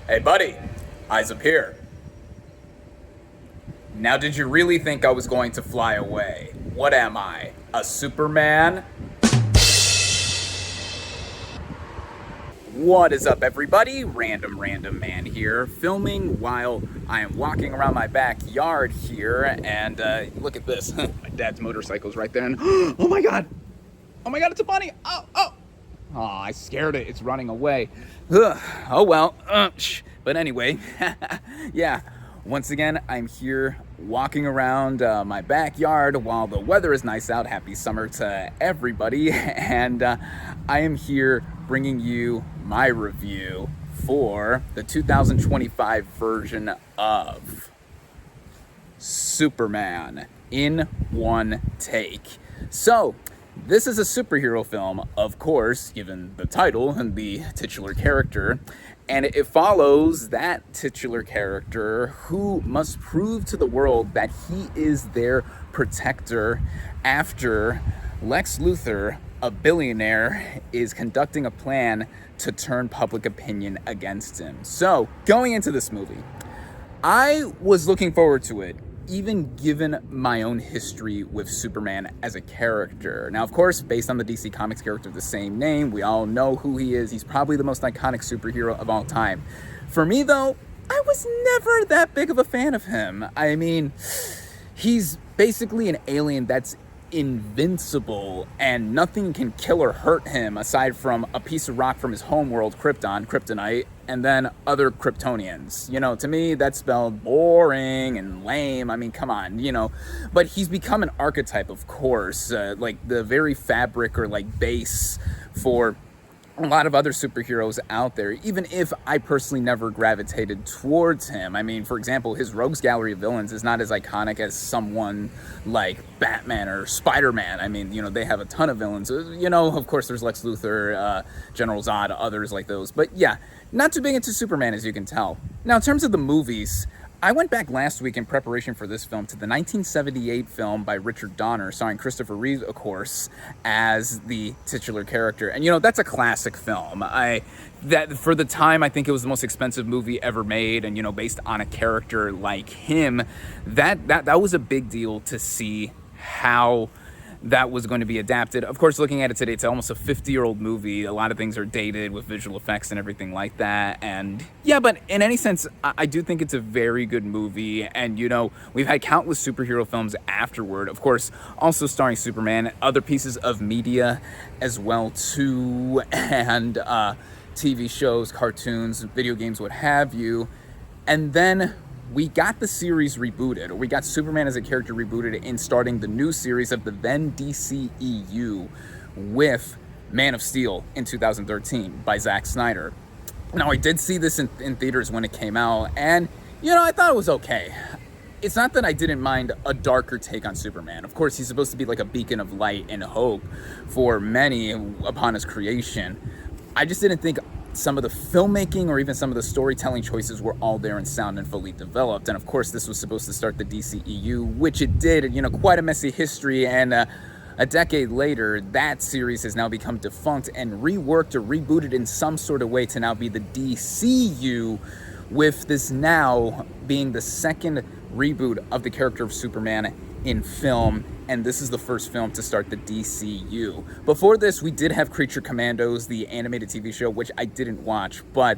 Hey, buddy, eyes up here. Now, did you really think I was going to fly away? What am I? A Superman? What is up, everybody? Random Random Man here, filming while I am walking around my backyard here, and look at this. My dad's motorcycle's right there, and oh my god! Oh my god, it's a bunny! Oh, I scared it. It's running away. Ugh. Oh well. But anyway, yeah. Once again, I'm here walking around my backyard while the weather is nice out. Happy summer to everybody. And I am here bringing you my review for the 2025 version of Superman in one take. So, this is a superhero film, of course, given the title and the titular character, and it follows that titular character who must prove to the world that he is their protector after Lex Luthor, a billionaire, is conducting a plan to turn public opinion against him. So, going into this movie, I was looking forward to it, even given my own history with Superman as a character. Now, of course, based on the DC Comics character of the same name, we all know who he is. He's probably the most iconic superhero of all time. For me, though, I was never that big of a fan of him. I mean, he's basically an alien that's invincible and nothing can kill or hurt him aside from a piece of rock from his homeworld, Kryptonite, and then other Kryptonians. You know, to me, that's spelled boring and lame. I mean, come on, you know. But he's become an archetype, of course, like the very fabric or like base for a lot of other superheroes out there, even if I personally never gravitated towards him. I mean, for example, his rogues gallery of villains is not as iconic as someone like Batman or Spider-Man. I mean, you know, they have a ton of villains. You know, of course, there's Lex Luthor, General Zod, others like those. But yeah, not too big into Superman, as you can tell. Now, in terms of the movies, I went back last week in preparation for this film to the 1978 film by Richard Donner, starring Christopher Reeve, of course, as the titular character. And, you know, that's a classic film. That for the time, I think it was the most expensive movie ever made. And, you know, based on a character like him, that was a big deal to see how that was going to be adapted. Of course, looking at it today, it's almost a 50-year-old movie. A lot of things are dated with visual effects and everything like that. And yeah, but in any sense, I do think it's a very good movie. And, you know, we've had countless superhero films afterward. Of course, also starring Superman, other pieces of media as well, too. And TV shows, cartoons, video games, what have you. And then we got the series rebooted, or we got Superman as a character rebooted in starting the new series of the then DCEU with Man of Steel in 2013 by Zack Snyder. Now, I did see this in theaters when it came out, and, you know, I thought it was okay. It's not that I didn't mind a darker take on Superman. Of course, he's supposed to be like a beacon of light and hope for many upon his creation. I just didn't think some of the filmmaking or even some of the storytelling choices were all there and sound and fully developed. And of course, this was supposed to start the DCEU, which it did. You know, quite a messy history. And a decade later, that series has now become defunct and reworked or rebooted in some sort of way to now be the DCU, with this now being the second reboot of the character of Superman in film, and this is the first film to start the DCU. Before this, we did have Creature Commandos, the animated TV show, which I didn't watch, but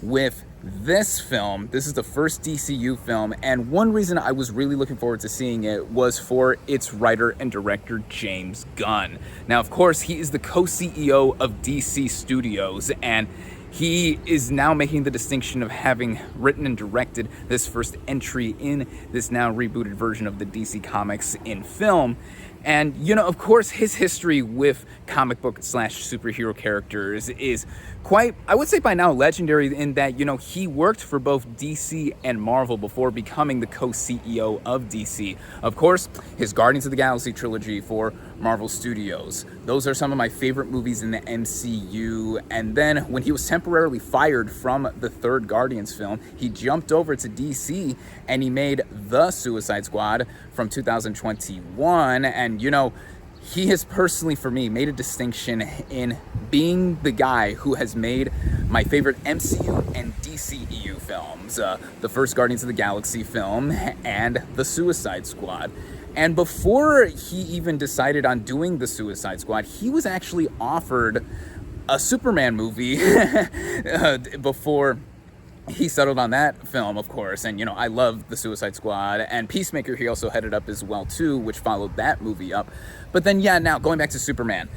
with this film, this is the first DCU film, and one reason I was really looking forward to seeing it was for its writer and director, James Gunn. Now, of course, he is the co-CEO of DC Studios, and he is now making the distinction of having written and directed this first entry in this now rebooted version of the DC Comics in film. And, you know, of course, his history with comic book / superhero characters is quite, I would say by now, legendary in that, you know, he worked for both DC and Marvel before becoming the co-CEO of DC. Of course, his Guardians of the Galaxy trilogy for Marvel Studios. Those are some of my favorite movies in the MCU. And then when he was temporarily fired from the third Guardians film, he jumped over to DC and he made The Suicide Squad from 2021. And, you know, he has personally, for me, made a distinction in being the guy who has made my favorite MCU and DCEU films. The first Guardians of the Galaxy film and The Suicide Squad. And before he even decided on doing The Suicide Squad, he was actually offered a Superman movie before he settled on that film, of course. And, I love The Suicide Squad, and Peacemaker he also headed up as well, too, which followed that movie up. But then, now going back to Superman,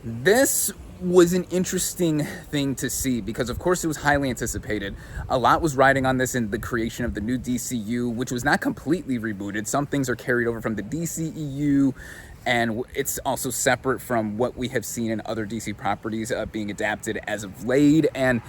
this was an interesting thing to see because, of course, it was highly anticipated. A lot was riding on this in the creation of the new DCU, which was not completely rebooted. Some things are carried over from the DCEU, and it's also separate from what we have seen in other DC properties being adapted as of late. And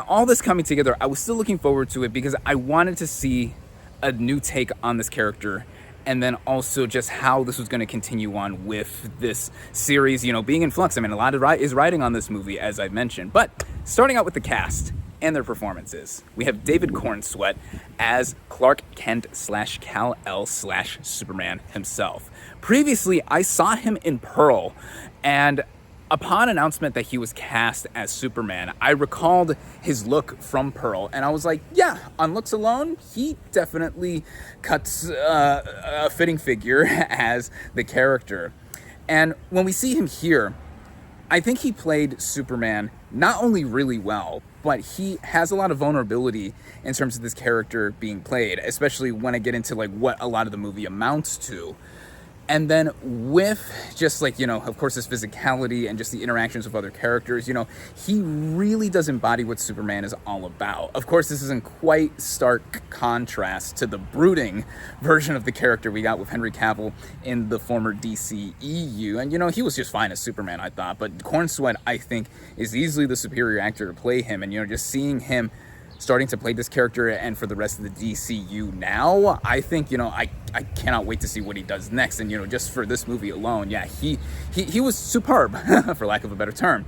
all this coming together, I was still looking forward to it because I wanted to see a new take on this character, and then also just how this was going to continue on with this series, being in flux. I mean, a lot is riding on this movie, as I've mentioned. But starting out with the cast and their performances, we have David Cornsweet as Clark Kent / Kal-El / Superman himself. Previously, I saw him in Pearl, and upon announcement that he was cast as Superman, I recalled his look from Pearl, and I was like, on looks alone, he definitely cuts a fitting figure as the character. And when we see him here, I think he played Superman not only really well, but he has a lot of vulnerability in terms of this character being played, especially when I get into what a lot of the movie amounts to. And then with just of course, his physicality and just the interactions with other characters, he really does embody what Superman is all about. Of course, this is in quite stark contrast to the brooding version of the character we got with Henry Cavill in the former DCEU. And, he was just fine as Superman, I thought. But Cornsweet, I think, is easily the superior actor to play him. And, just seeing him starting to play this character and for the rest of the DCU now, I think, I cannot wait to see what he does next. And, just for this movie alone, he was superb, for lack of a better term.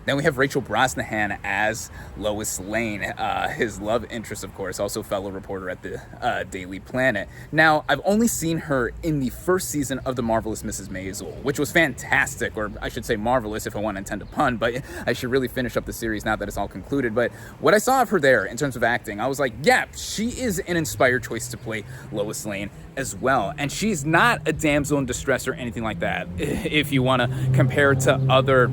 Then we have Rachel Brosnahan as Lois Lane, his love interest, of course, also fellow reporter at the Daily Planet. Now, I've only seen her in the first season of The Marvelous Mrs. Maisel, which was fantastic, or I should say marvelous if I want to intend a pun, but I should really finish up the series now that it's all concluded. But what I saw of her there in terms of acting, I was like, she is an inspired choice to play Lois Lane as well. And she's not a damsel in distress or anything like that, if you want to compare to other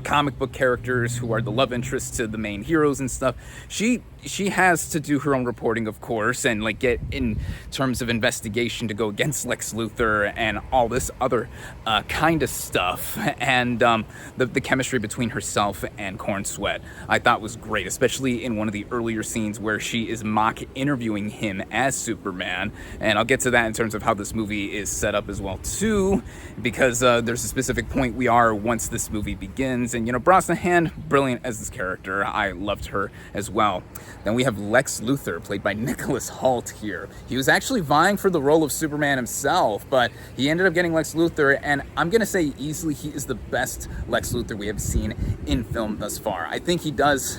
comic book characters who are the love interests to the main heroes and stuff. She has to do her own reporting, of course, and get in terms of investigation to go against Lex Luthor and all this other kind of stuff. And the chemistry between herself and Cornsweet I thought was great, especially in one of the earlier scenes where she is mock interviewing him as Superman. And I'll get to that in terms of how this movie is set up as well too, because there's a specific point we are once this movie begins. And Brosnahan, brilliant as this character. I loved her as well. Then we have Lex Luthor, played by Nicholas Hoult here. He was actually vying for the role of Superman himself, but he ended up getting Lex Luthor, and I'm going to say easily he is the best Lex Luthor we have seen in film thus far. I think he does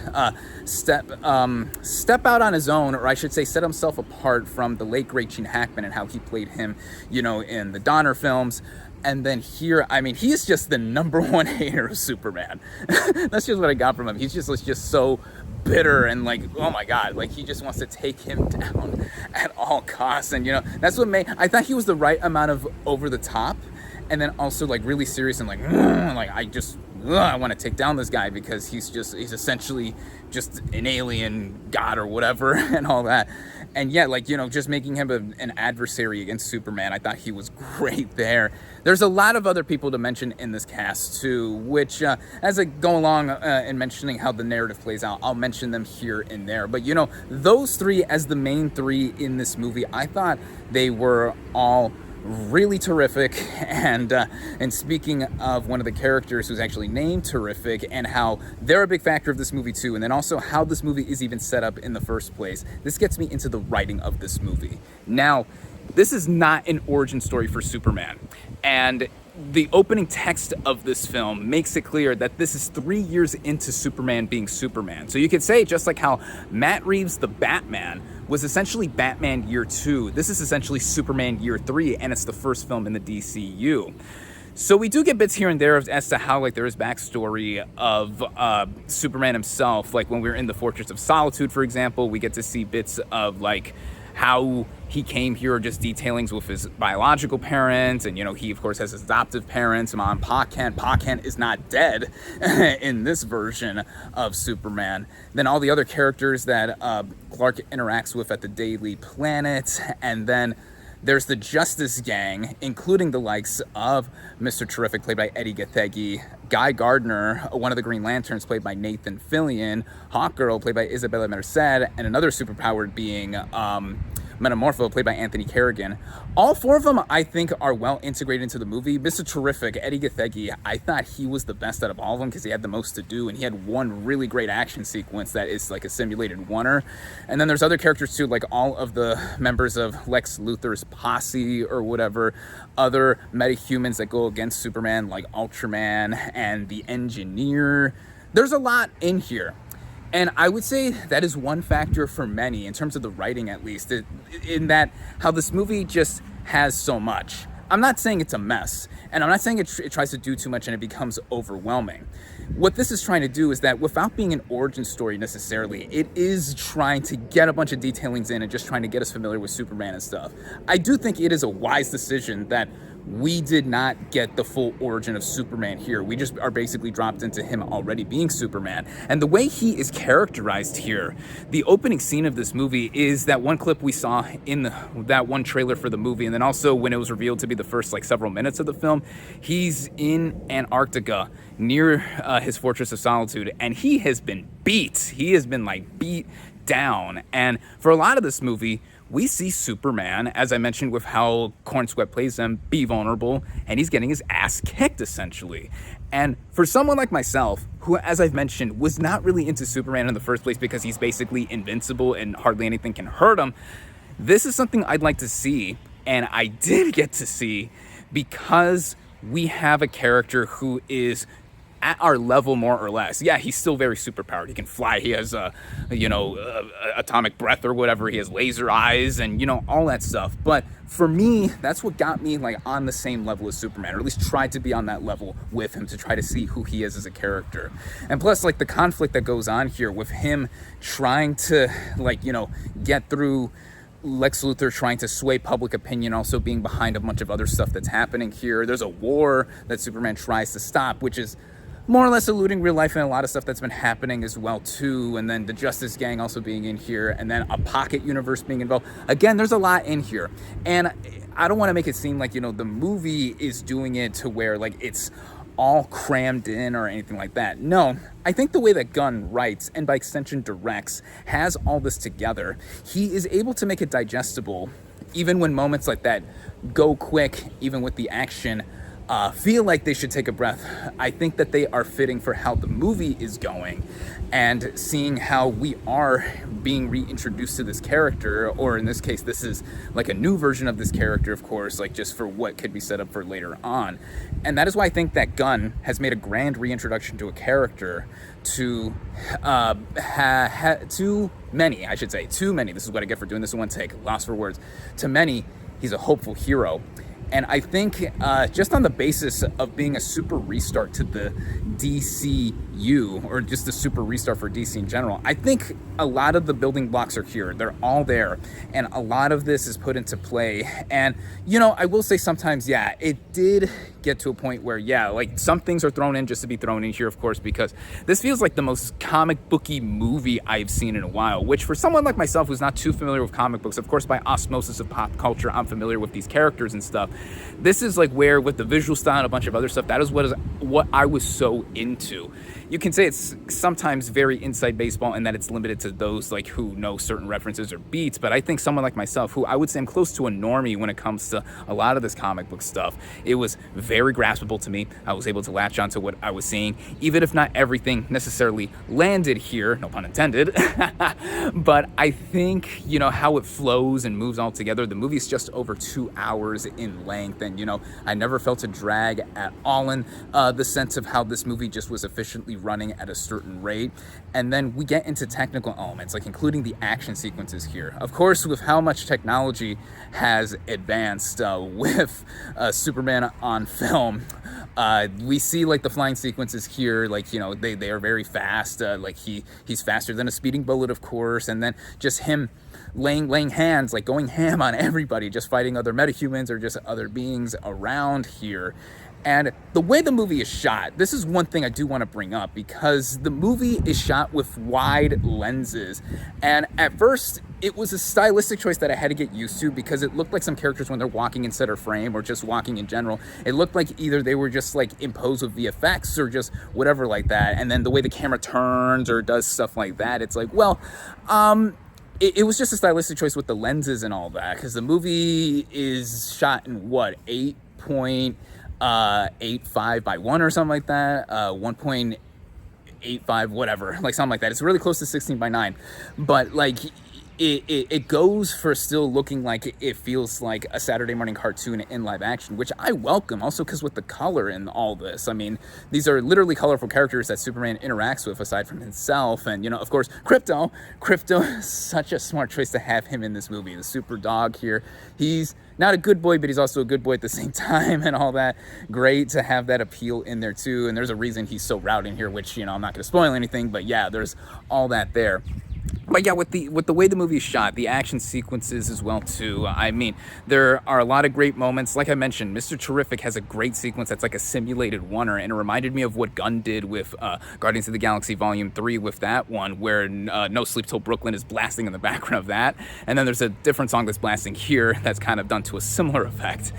step out on his own, or I should say set himself apart from the late great Gene Hackman and how he played him, in the Donner films. And then here, I mean, he is just the number one hater of Superman. That's just what I got from him. He's just so bitter and oh my God, he just wants to take him down at all costs. And that's what I thought he was the right amount of over the top, and then also really serious and I want to take down this guy because he's essentially just an alien god or whatever and all that. And just making him an adversary against Superman, I thought he was great there. There's a lot of other people to mention in this cast too, which as I go along in mentioning how the narrative plays out, I'll mention them here and there. But those three as the main three in this movie, I thought they were all really terrific. And speaking of one of the characters who's actually named Terrific and how they're a big factor of this movie too, and then also how this movie is even set up in the first place, this gets me into the writing of this movie. Now, this is not an origin story for Superman, and the opening text of this film makes it clear that this is 3 years into Superman being Superman. So you could say, just like how Matt Reeves' The Batman was essentially Batman Year 2, this is essentially Superman Year 3, and it's the first film in the DCU. So we do get bits here and there as to how, like, there is backstory of Superman himself. Like, when we were in the Fortress of Solitude, for example, we get to see bits of, like, how he came here, just detailings with his biological parents. And, you know, he, of course, has his adoptive parents, Mom, Pa Kent. Pa Kent is not dead in this version of Superman. Then all the other characters that Clark interacts with at the Daily Planet. And then there's the Justice Gang, including the likes of Mr. Terrific, played by Eddie Gathegi, Guy Gardner, one of the Green Lanterns, played by Nathan Fillion, Hawkgirl, played by Isabella Merced, and another superpowered being, Metamorpho, played by Anthony Kerrigan. All four of them, I think, are well integrated into the movie. Mr. Terrific, Eddie Gathegi, I thought he was the best out of all of them because he had the most to do, and he had one really great action sequence that is like a simulated oneer. And then there's other characters too, like all of the members of Lex Luthor's posse or whatever, other metahumans that go against Superman, like Ultraman and the Engineer. There's a lot in here. And I would say that is one factor for many, in terms of the writing at least, in that how this movie just has so much. I'm not saying it's a mess, and I'm not saying it tries to do too much and it becomes overwhelming. What this is trying to do is that, without being an origin story necessarily, it is trying to get a bunch of detailings in and just trying to get us familiar with Superman and stuff. I do think it is a wise decision that we did not get the full origin of Superman here. We just are basically dropped into him already being Superman. And the way he is characterized here, the opening scene of this movie is that one clip we saw in that one trailer for the movie, and then also when it was revealed to be the first like several minutes of the film, he's in Antarctica near his Fortress of Solitude, and he has been beat. He has been like beat down. And for a lot of this movie, we see Superman, as I mentioned with how Cornsweat plays him, be vulnerable, and he's getting his ass kicked, essentially. And for someone like myself, who, as I've mentioned, was not really into Superman in the first place because he's basically invincible and hardly anything can hurt him, this is something I'd like to see, and I did get to see, because we have a character who is at our level, more or less. Yeah, he's still very superpowered. He can fly. He has, atomic breath or whatever. He has laser eyes and, all that stuff. But for me, that's what got me, like, on the same level as Superman, or at least tried to be on that level with him to try to see who he is as a character. And plus, like, the conflict that goes on here with him trying to, like, get through Lex Luthor trying to sway public opinion, also being behind a bunch of other stuff that's happening here. There's a war that Superman tries to stop, which is more or less eluding real life and a lot of stuff that's been happening as well too. And then the Justice Gang also being in here, and then a pocket universe being involved. Again, there's a lot in here, and I don't want to make it seem like the movie is doing it to where like it's all crammed in or anything like that. No, I think the way that Gunn writes, and by extension directs, has all this together, he is able to make it digestible, even when moments like that go quick, even with the action, feel like they should take a breath. I think that they are fitting for how the movie is going, and seeing how we are being reintroduced to this character, or in this case, this is like a new version of this character, of course, like just for what could be set up for later on. And that is why I think that Gunn has made a grand reintroduction to a character too many, this is what I get for doing this in one take, lost for words, to many, he's a hopeful hero. And I think just on the basis of being a super restart to the DCU, or just a super restart for DC in general, I think a lot of the building blocks are here. They're all there. And a lot of this is put into play. And, I will say sometimes, yeah, it did get to a point where, yeah, like some things are thrown in just to be thrown in here, of course, because this feels like the most comic booky movie I've seen in a while, which for someone like myself who's not too familiar with comic books, of course, by osmosis of pop culture, I'm familiar with these characters and stuff. This is like where, with the visual style and a bunch of other stuff, that is what I was so into. You can say it's sometimes very inside baseball and that it's limited to those like who know certain references or beats, but I think someone like myself, who I would say I'm close to a normie when it comes to a lot of this comic book stuff, it was very graspable to me. I was able to latch onto what I was seeing, even if not everything necessarily landed here, no pun intended. But I think, how it flows and moves all together. The movie is just over 2 hours in length, and I never felt a drag at all in the sense of how this movie just was efficiently running at a certain rate. And then we get into technical elements, like including the action sequences here. Of course, with how much technology has advanced with Superman on film. We see like the flying sequences here, like, you know, they are very fast. Like he's faster than a speeding bullet, of course, and then just him laying hands, like going ham on everybody, just fighting other metahumans or just other beings around here. And the way the movie is shot, this is one thing I do want to bring up, because the movie is shot with wide lenses. And at first, it was a stylistic choice that I had to get used to, because it looked like some characters, when they're walking in center frame or just walking in general, it looked like either they were just like imposed with VFX or just whatever like that. And then the way the camera turns or does stuff like that, it's like, well, it was just a stylistic choice with the lenses and all that, because the movie is shot in what, 8.85 by 1 or something like that, 1.85 whatever, like something like that. It's really close to 16 by 9, but like it goes for still looking like it feels like a Saturday morning cartoon in live action, which I welcome. Also, because with the color in all this, I mean, these are literally colorful characters that Superman interacts with aside from himself. And, you know, of course, Crypto, such a smart choice to have him in this movie. The super dog here, he's not a good boy, but he's also a good boy at the same time and all that. Great to have that appeal in there too. And there's a reason he's so rowdy in here, which, you know, I'm not going to spoil anything, but yeah, there's all that there. But yeah, with the way the movie is shot, the action sequences as well too. I mean, there are a lot of great moments. Like I mentioned, Mr. Terrific has a great sequence that's like a simulated oneer, and it reminded me of what Gunn did with Guardians of the Galaxy Volume 3 with that one, where No Sleep Till Brooklyn is blasting in the background of that. And then there's a different song that's blasting here that's kind of done to a similar effect.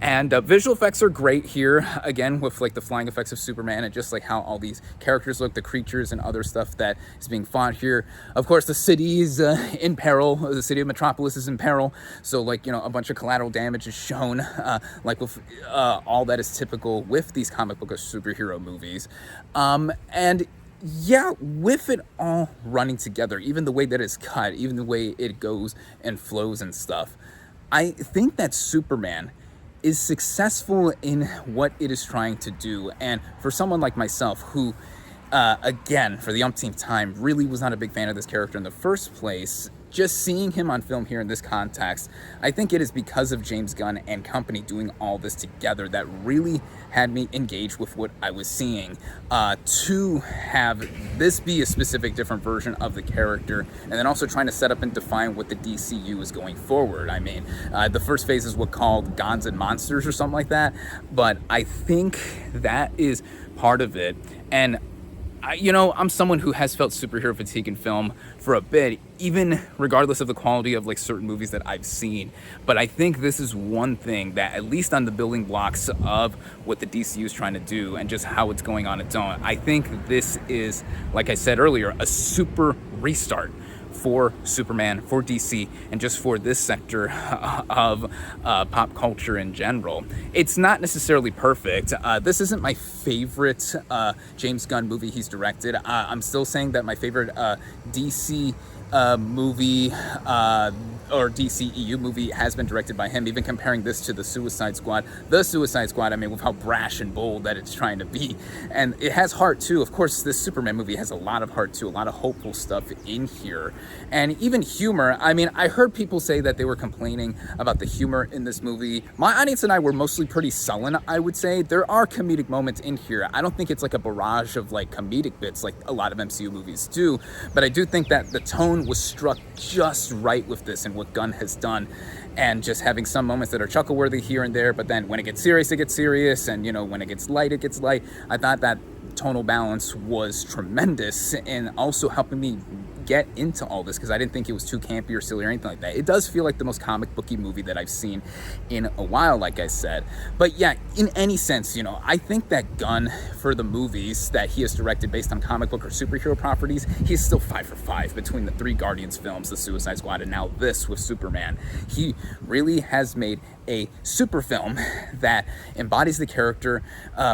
And visual effects are great here, again, with like the flying effects of Superman and just like how all these characters look, the creatures and other stuff that is being fought here. Of course, the city is in peril. The city of Metropolis is in peril. So, like, you know, a bunch of collateral damage is shown, like with all that is typical with these comic book or superhero movies. And yeah, with it all running together, even the way that it's cut, even the way it goes and flows and stuff, I think that Superman is successful in what it is trying to do. And for someone like myself who, again, for the umpteenth time, really was not a big fan of this character in the first place, just seeing him on film here in this context, I think it is because of James Gunn and company doing all this together that really had me engaged with what I was seeing. To have this be a specific different version of the character, and then also trying to set up and define what the DCU is going forward. I mean, the first phase is what called Gods and Monsters or something like that, but I think that is part of it. And you know, I'm someone who has felt superhero fatigue in film for a bit, even regardless of the quality of like certain movies that I've seen. But I think this is one thing that, at least on the building blocks of what the DCU is trying to do and just how it's going on its own, I think this is, like I said earlier, a super restart for Superman, for DC, and just for this sector of pop culture in general. It's not necessarily perfect. This isn't my favorite James Gunn movie he's directed. I'm still saying that my favorite DC movie or DCEU movie has been directed by him, even comparing this to The Suicide Squad. The Suicide Squad, I mean, with how brash and bold that it's trying to be. And it has heart too. Of course, this Superman movie has a lot of heart too, a lot of hopeful stuff in here. And even humor. I mean, I heard people say that they were complaining about the humor in this movie. My audience and I were mostly pretty sullen, I would say. There are comedic moments in here. I don't think it's like a barrage of like comedic bits like a lot of MCU movies do, but I do think that the tone was struck just right with this and what Gunn has done, and just having some moments that are chuckle-worthy here and there, but then when it gets serious, it gets serious, and, you know, when it gets light, it gets light. I thought that tonal balance was tremendous, and also helping me get into all this, because I didn't think it was too campy or silly or anything like that. It does feel like the most comic booky movie that I've seen in a while, like I said. But yeah, in any sense, you know, I think that Gunn, for the movies that he has directed based on comic book or superhero properties, he's still 5 for 5 between the 3 Guardians films, The Suicide Squad, and now this with Superman. He really has made a super film that embodies the character,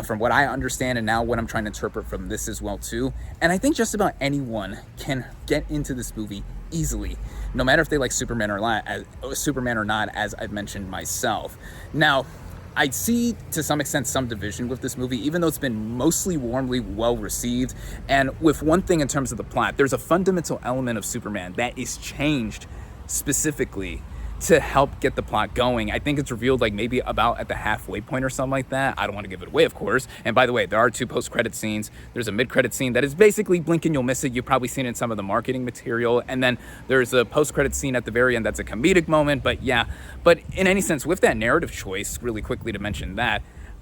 from what I understand, and now what I'm trying to interpret from this as well too. And I think just about anyone can get into this movie easily, no matter if they like Superman or not, as I've mentioned myself. Now, I see to some extent some division with this movie, even though it's been mostly warmly well received. And with one thing in terms of the plot, there's a fundamental element of Superman that is changed specifically to help get the plot going. I think it's revealed like maybe about at the halfway point or something like that. I don't want to give it away, of course. And by the way, there are 2 post-credit scenes. There's a mid-credit scene that is basically blink and you'll miss it. You've probably seen it in some of the marketing material. And then there's a post-credit scene at the very end that's a comedic moment. But yeah, but in any sense, with that narrative choice, really quickly to mention that,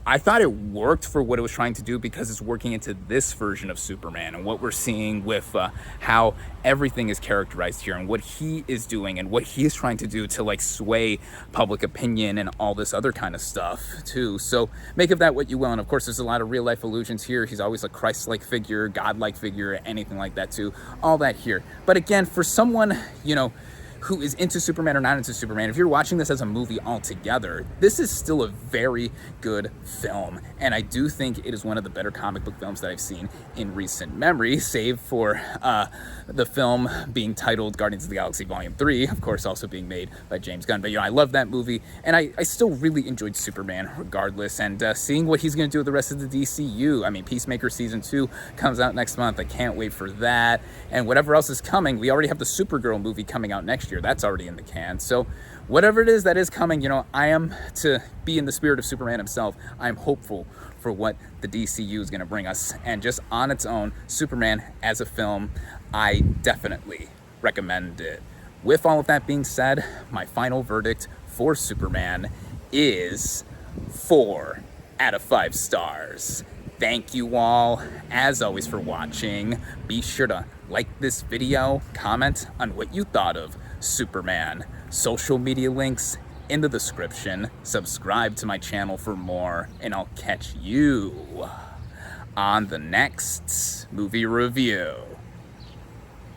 I thought it worked for what it was trying to do because it's working into this version of Superman and what we're seeing with how everything is characterized here and what he is doing and what he is trying to do to like sway public opinion and all this other kind of stuff too. So make of that what you will. And of course, there's a lot of real life allusions here. He's always a Christ-like figure, God-like figure, anything like that too. All that here. But again, for someone, you know, who is into Superman or not into Superman, if you're watching this as a movie altogether, this is still a very good film. And I do think it is one of the better comic book films that I've seen in recent memory, save for the film being titled Guardians of the Galaxy Volume 3, of course, also being made by James Gunn. But, you know, I love that movie, and I still really enjoyed Superman regardless. And seeing what he's going to do with the rest of the DCU. I mean, Peacemaker Season 2 comes out next month. I can't wait for that. And whatever else is coming, we already have the Supergirl movie coming out next year. That's already in the can. So whatever it is that is coming, you know, I am, to be in the spirit of Superman himself, I'm hopeful for what the DCU is going to bring us. And just on its own, Superman as a film, I definitely recommend it. With all of that being said, my final verdict for Superman is 4 out of 5 stars. Thank you all, as always, for watching. Be sure to like this video, comment on what you thought of Superman. Social media links in the description. Subscribe to my channel for more, and I'll catch you on the next movie review.